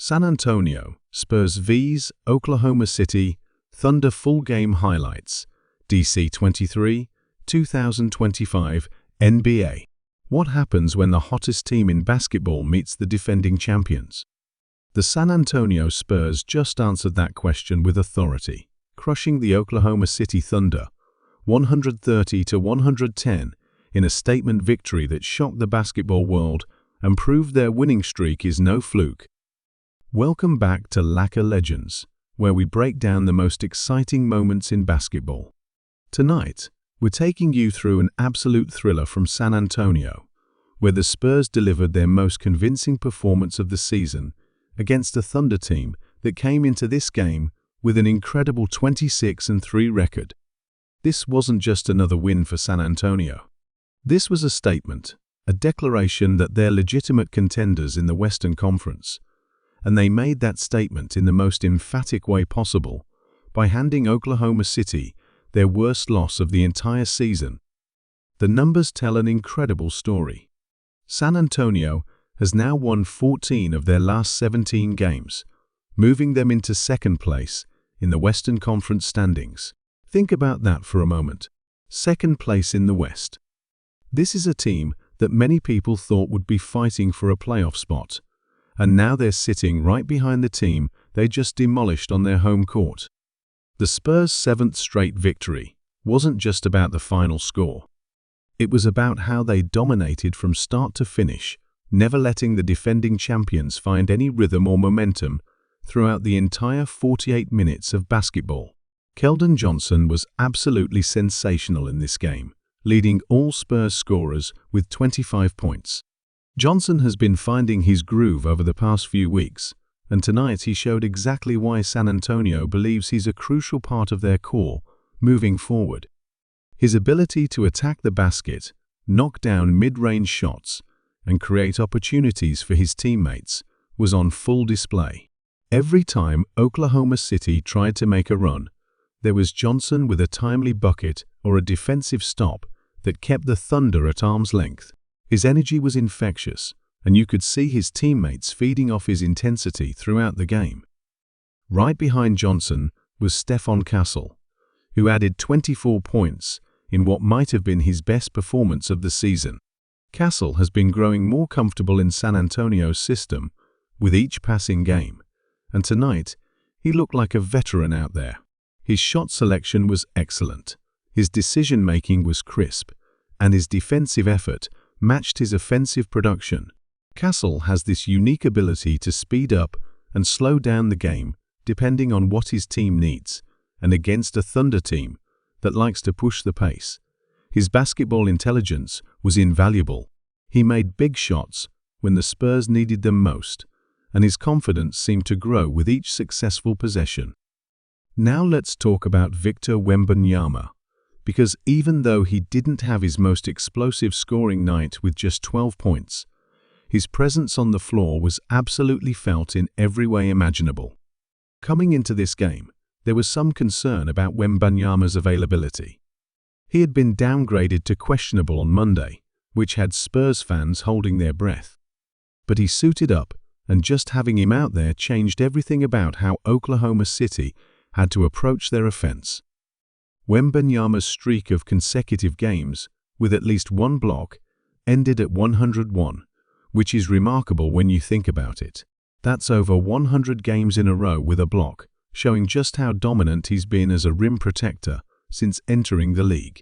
San Antonio Spurs vs Oklahoma City Thunder full game highlights. DC 23, 2025 NBA. What happens when the hottest team in basketball meets the defending champions? The San Antonio Spurs just answered that question with authority, crushing the Oklahoma City Thunder 130-110 in a statement victory that shocked the basketball world and proved their winning streak is no fluke. Welcome back to Lacquer Legends, where we break down the most exciting moments in basketball. Tonight, we're taking you through an absolute thriller from San Antonio, where the Spurs delivered their most convincing performance of the season against a Thunder team that came into this game with an incredible 26-3 record. This wasn't just another win for San Antonio. This was a statement, a declaration that they're legitimate contenders in the Western Conference, and they made that statement in the most emphatic way possible by handing Oklahoma City their worst loss of the entire season. The numbers tell an incredible story. San Antonio has now won 14 of their last 17 games, moving them into second place in the Western Conference standings. Think about that for a moment. Second place in the West. This is a team that many people thought would be fighting for a playoff spot, and now they're sitting right behind the team they just demolished on their home court. The Spurs' seventh straight victory wasn't just about the final score. It was about how they dominated from start to finish, never letting the defending champions find any rhythm or momentum throughout the entire 48 minutes of basketball. Keldon Johnson was absolutely sensational in this game, leading all Spurs scorers with 25 points. Johnson has been finding his groove over the past few weeks, and tonight he showed exactly why San Antonio believes he's a crucial part of their core moving forward. His ability to attack the basket, knock down mid-range shots, and create opportunities for his teammates was on full display. Every time Oklahoma City tried to make a run, there was Johnson with a timely bucket or a defensive stop that kept the Thunder at arm's length. His energy was infectious, and you could see his teammates feeding off his intensity throughout the game. Right behind Johnson was Stephon Castle, who added 24 points in what might have been his best performance of the season. Castle has been growing more comfortable in San Antonio's system with each passing game, and tonight he looked like a veteran out there. His shot selection was excellent, his decision-making was crisp, and his defensive effort matched his offensive production. Castle has this unique ability to speed up and slow down the game depending on what his team needs, and against a Thunder team that likes to push the pace, his basketball intelligence was invaluable. He made big shots when the Spurs needed them most, and his confidence seemed to grow with each successful possession. Now let's talk about Victor Wembanyama, because even though he didn't have his most explosive scoring night with just 12 points, his presence on the floor was absolutely felt in every way imaginable. Coming into this game, there was some concern about Wembanyama's availability. He had been downgraded to questionable on Monday, which had Spurs fans holding their breath. But he suited up, and just having him out there changed everything about how Oklahoma City had to approach their offense. Wembanyama's streak of consecutive games with at least one block ended at 101, which is remarkable when you think about it. That's over 100 games in a row with a block, showing just how dominant he's been as a rim protector since entering the league.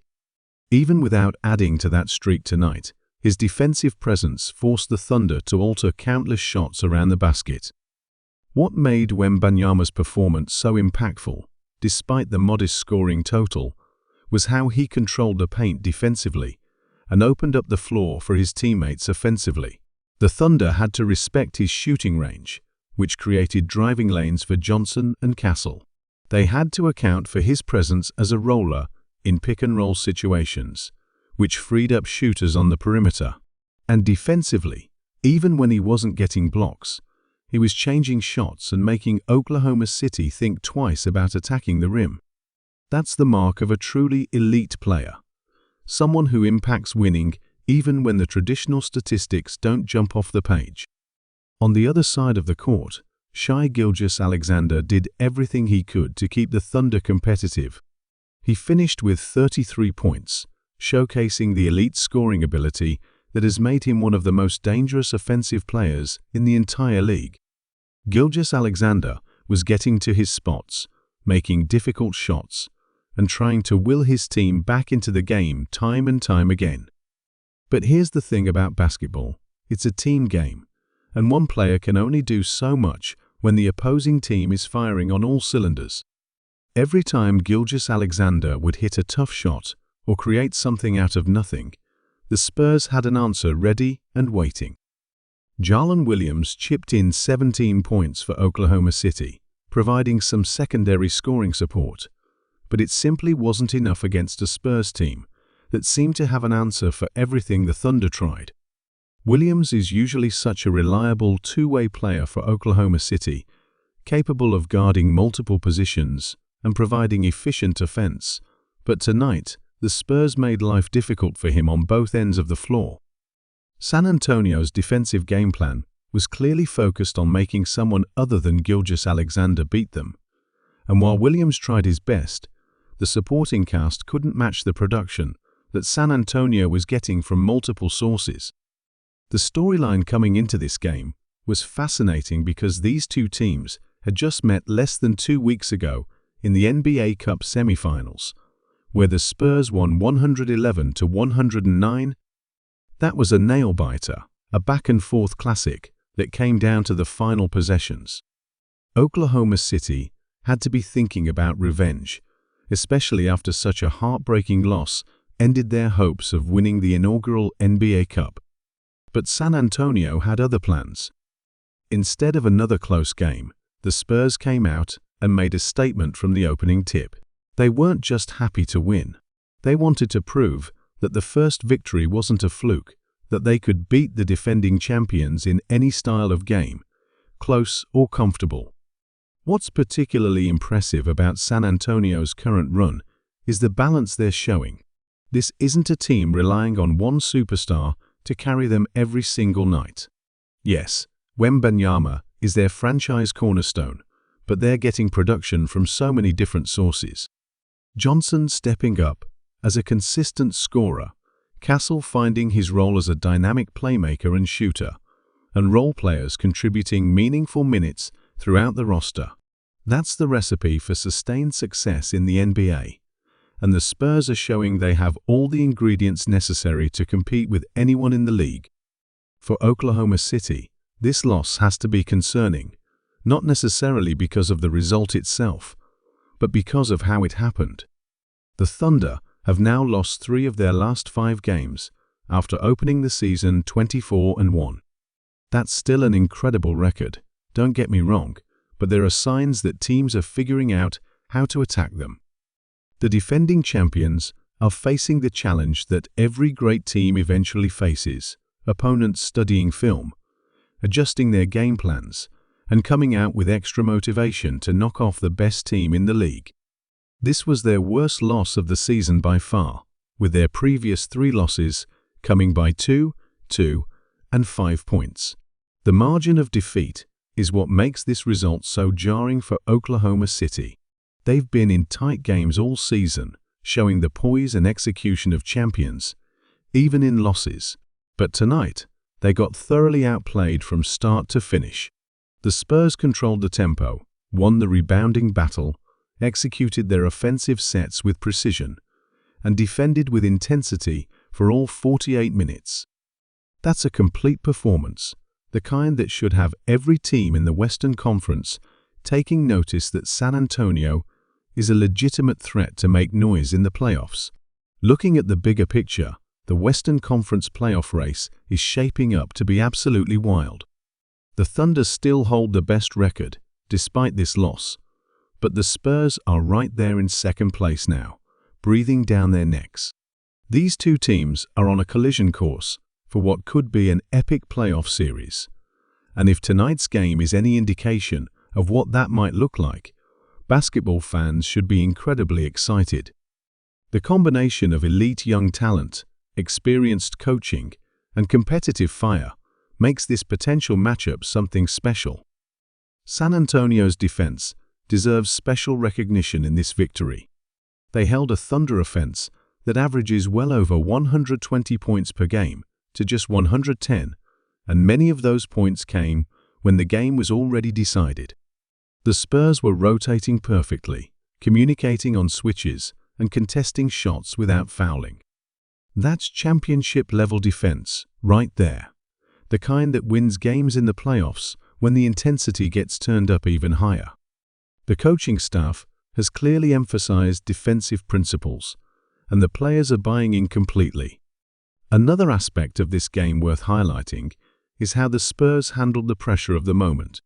Even without adding to that streak tonight, his defensive presence forced the Thunder to alter countless shots around the basket. What made Wembanyama's performance so impactful, despite the modest scoring total, was how he controlled the paint defensively and opened up the floor for his teammates offensively. The Thunder had to respect his shooting range, which created driving lanes for Johnson and Castle. They had to account for his presence as a roller in pick-and-roll situations, which freed up shooters on the perimeter. And defensively, even when he wasn't getting blocks, he was changing shots and making Oklahoma City think twice about attacking the rim. That's the mark of a truly elite player, someone who impacts winning even when the traditional statistics don't jump off the page. On the other side of the court, Shai Gilgeous-Alexander did everything he could to keep the Thunder competitive. He finished with 33 points, showcasing the elite scoring ability that has made him one of the most dangerous offensive players in the entire league. Gilgeous-Alexander was getting to his spots, making difficult shots, and trying to will his team back into the game time and time again. But here's the thing about basketball: it's a team game, and one player can only do so much when the opposing team is firing on all cylinders. Every time Gilgeous-Alexander would hit a tough shot or create something out of nothing, the Spurs had an answer ready and waiting. Jalen Williams chipped in 17 points for Oklahoma City, providing some secondary scoring support, but it simply wasn't enough against a Spurs team that seemed to have an answer for everything the Thunder tried. Williams is usually such a reliable two-way player for Oklahoma City, capable of guarding multiple positions and providing efficient offense, but tonight, the Spurs made life difficult for him on both ends of the floor. San Antonio's defensive game plan was clearly focused on making someone other than Gilgeous-Alexander beat them, and while Williams tried his best, the supporting cast couldn't match the production that San Antonio was getting from multiple sources. The storyline coming into this game was fascinating because these two teams had just met less than 2 weeks ago in the NBA Cup semifinals, where the Spurs won 111-109. That was a nail-biter, a back-and-forth classic that came down to the final possessions. Oklahoma City had to be thinking about revenge, especially after such a heartbreaking loss ended their hopes of winning the inaugural NBA Cup. But San Antonio had other plans. Instead of another close game, the Spurs came out and made a statement from the opening tip. They weren't just happy to win. They wanted to prove that the first victory wasn't a fluke, that they could beat the defending champions in any style of game, close or comfortable. What's particularly impressive about San Antonio's current run is the balance they're showing. This isn't a team relying on one superstar to carry them every single night. Yes, Wembanyama is their franchise cornerstone, but they're getting production from so many different sources. Johnson stepping up as a consistent scorer, Castle finding his role as a dynamic playmaker and shooter, and role players contributing meaningful minutes throughout the roster. That's the recipe for sustained success in the NBA, and the Spurs are showing they have all the ingredients necessary to compete with anyone in the league. For Oklahoma City, this loss has to be concerning, not necessarily because of the result itself, but because of how it happened. The Thunder have now lost 3 of their last 5 games after opening the season 24-1. That's still an incredible record, don't get me wrong, but there are signs that teams are figuring out how to attack them. The defending champions are facing the challenge that every great team eventually faces: opponents studying film, adjusting their game plans, and coming out with extra motivation to knock off the best team in the league. This was their worst loss of the season by far, with their previous 3 losses coming by 2, 2, and 5 points. The margin of defeat is what makes this result so jarring for Oklahoma City. They've been in tight games all season, showing the poise and execution of champions, even in losses. But tonight, they got thoroughly outplayed from start to finish. The Spurs controlled the tempo, won the rebounding battle, executed their offensive sets with precision, and defended with intensity for all 48 minutes. That's a complete performance, the kind that should have every team in the Western Conference taking notice that San Antonio is a legitimate threat to make noise in the playoffs. Looking at the bigger picture, the Western Conference playoff race is shaping up to be absolutely wild. The Thunder still hold the best record, despite this loss, but the Spurs are right there in second place now, breathing down their necks. These two teams are on a collision course for what could be an epic playoff series, and if tonight's game is any indication of what that might look like, basketball fans should be incredibly excited. The combination of elite young talent, experienced coaching, and competitive fire makes this potential matchup something special. San Antonio's defense deserves special recognition in this victory. They held a Thunder offense that averages well over 120 points per game to just 110, and many of those points came when the game was already decided. The Spurs were rotating perfectly, communicating on switches, and contesting shots without fouling. That's championship-level defense, right there. The kind that wins games in the playoffs when the intensity gets turned up even higher. The coaching staff has clearly emphasized defensive principles, and the players are buying in completely. Another aspect of this game worth highlighting is how the Spurs handled the pressure of the moment.